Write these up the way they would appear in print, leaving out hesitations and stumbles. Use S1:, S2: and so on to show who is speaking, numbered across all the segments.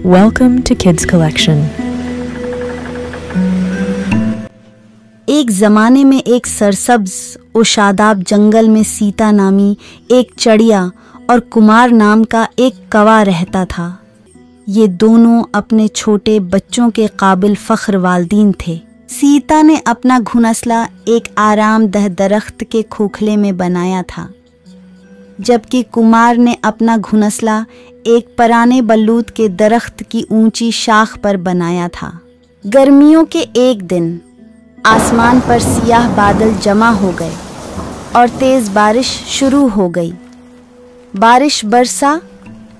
S1: Welcome to Kids Collection.
S2: एक ज़माने में एक सरसब्ज और शादाब जंगल में सीता नामी एक चिड़िया और कुमार नाम का एक कौवा रहता था। ये दोनों अपने छोटे बच्चों के काबिल फ़ख्र वालिदैन थे। सीता ने अपना घोंसला एक आरामदह दरख्त के खोखले में बनाया था, जबकि कुमार ने अपना घोंसला एक पुराने बलूत के दरख्त की ऊंची शाख पर बनाया था। गर्मियों के एक दिन आसमान पर सियाह बादल जमा हो गए और तेज़ बारिश शुरू हो गई। बारिश बरसा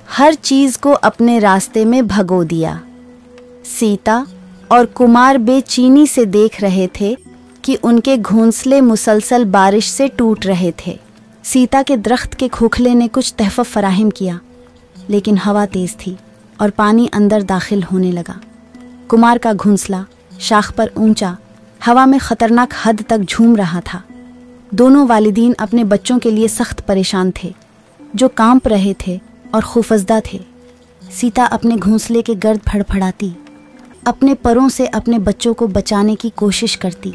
S2: हर चीज़ को अपने रास्ते में भगो दिया। सीता और कुमार बेचैनी से देख रहे थे कि उनके घोंसले मुसलसल बारिश से टूट रहे थे। सीता के दरख्त के खोखले ने कुछ तहफ़्फ़ुज़ फराहम किया, लेकिन हवा तेज़ थी और पानी अंदर दाखिल होने लगा। कुमार का घोंसला शाख पर ऊंचा हवा में ख़तरनाक हद तक झूम रहा था। दोनों वालिदैन अपने बच्चों के लिए सख्त परेशान थे, जो कांप रहे थे और खौफज़दा थे। सीता अपने घोंसले के गर्द फड़फड़ाती, अपने परों से अपने बच्चों को बचाने की कोशिश करती।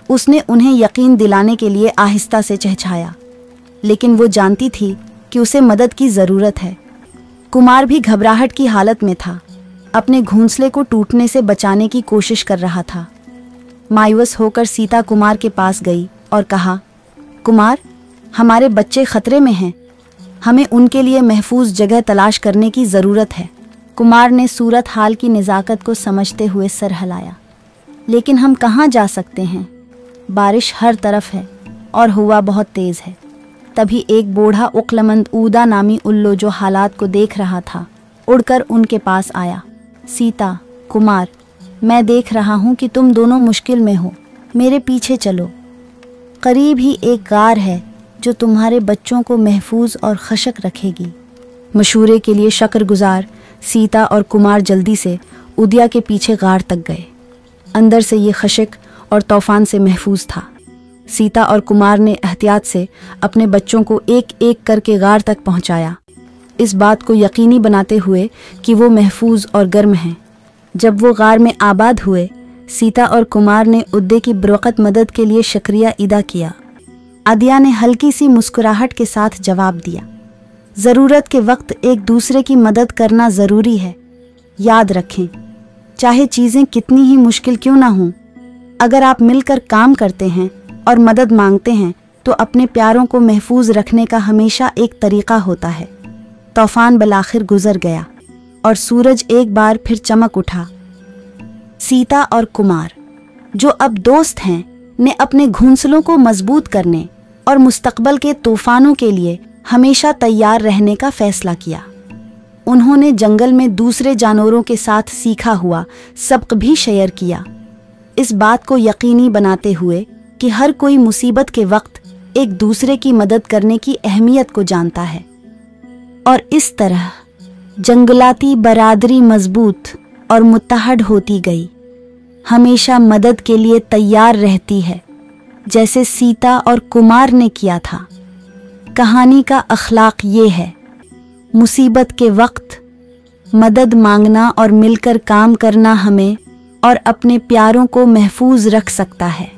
S2: उसने उन्हें यकीन दिलाने के लिए आहिस्ता से चहचहाया, लेकिन वो जानती थी कि उसे मदद की ज़रूरत है। कुमार भी घबराहट की हालत में था, अपने घोंसले को टूटने से बचाने की कोशिश कर रहा था। मायूस होकर सीता कुमार के पास गई और कहा, कुमार, हमारे बच्चे खतरे में हैं, हमें उनके लिए महफूज जगह तलाश करने की ज़रूरत है। कुमार ने सूरत हाल की नज़ाकत को समझते हुए सर हिलाया, लेकिन हम कहाँ जा सकते हैं? बारिश हर तरफ है और हवा बहुत तेज़ है। तभी एक बूढ़ा उक्लमंद ऊदा नामी उल्लू, जो हालात को देख रहा था, उड़कर उनके पास आया। सीता, कुमार, मैं देख रहा हूँ कि तुम दोनों मुश्किल में हो, मेरे पीछे चलो। करीब ही एक गार है जो तुम्हारे बच्चों को महफूज और खशक रखेगी। मशूरे के लिए शुक्रगुजार सीता और कुमार जल्दी से उदिया के पीछे गार तक गए। अंदर से ये खशक और तूफान से महफूज था। सीता और कुमार ने एहतियात से अपने बच्चों को एक एक करके गार तक पहुंचाया, इस बात को यकीनी बनाते हुए कि वो महफूज और गर्म हैं। जब वो गार में आबाद हुए, सीता और कुमार ने उद्दे की बरवक़्त मदद के लिए शुक्रिया अदा किया। अदिया ने हल्की सी मुस्कुराहट के साथ जवाब दिया, ज़रूरत के वक्त एक दूसरे की मदद करना ज़रूरी है। याद रखें, चाहे चीज़ें कितनी ही मुश्किल क्यों ना हों, अगर आप मिलकर काम करते हैं और मदद मांगते हैं तो अपने प्यारों को महफूज रखने का हमेशा एक तरीक़ा होता है। तूफ़ान बलाखिर गुज़र गया और सूरज एक बार फिर चमक उठा। सीता और कुमार, जो अब दोस्त हैं, ने अपने घोंसलों को मजबूत करने और मुस्तक़बल के तूफ़ानों के लिए हमेशा तैयार रहने का फ़ैसला किया। उन्होंने जंगल में दूसरे जानवरों के साथ सीखा हुआ सबक भी शेयर किया, इस बात को यकीनी बनाते हुए कि हर कोई मुसीबत के वक्त एक दूसरे की मदद करने की अहमियत को जानता है। और इस तरह जंगलाती बरादरी मजबूत और मुत्तहद होती गई, हमेशा मदद के लिए तैयार रहती है, जैसे सीता और कुमार ने किया था। कहानी का अखलाक ये है, मुसीबत के वक्त मदद मांगना और मिलकर काम करना हमें और अपने प्यारों को महफूज रख सकता है।